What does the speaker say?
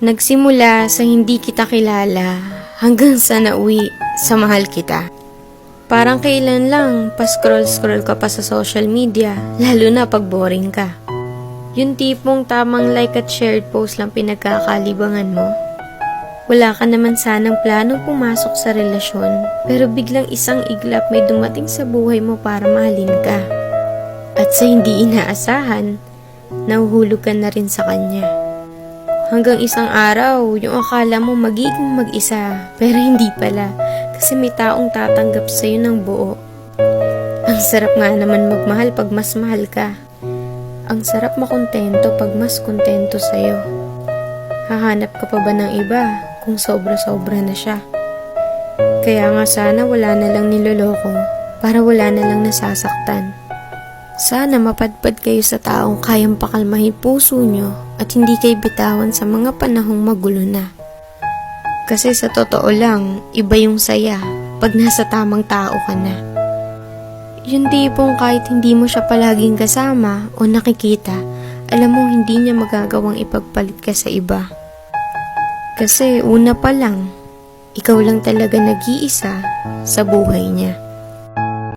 Nagsimula sa hindi kita kilala hanggang sa nauwi sa mahal kita. Parang kailan lang pa-scroll-scroll ka pa sa social media, lalo na pag boring ka. Yung tipong tamang like at shared post lang pinagkakalibangan mo. Wala ka naman sanang planong pumasok sa relasyon, pero biglang isang iglap may dumating sa buhay mo para mahalin ka. At sa hindi inaasahan, nahuhulog ka na rin sa kanya. Hanggang isang araw, yung akala mo magiging mag-isa, pero hindi pala, kasi may taong tatanggap sa'yo ng buo. Ang sarap nga naman magmahal pag mas mahal ka. Ang sarap makontento pag mas kontento sa'yo. Hahanap ka pa ba ng iba kung sobra-sobra na siya? Kaya nga sana wala na lang niloloko para wala na lang nasasaktan. Sana mapadpad kayo sa taong kayang pakalmahin puso nyo at hindi kayo bitawan sa mga panahong magulo na. Kasi sa totoo lang, iba yung saya pag nasa tamang tao ka na. Yung tipong kahit hindi mo siya palaging kasama o nakikita, alam mo hindi niya magagawang ipagpalit ka sa iba. Kasi una pa lang, ikaw lang talaga nag-iisa sa buhay niya.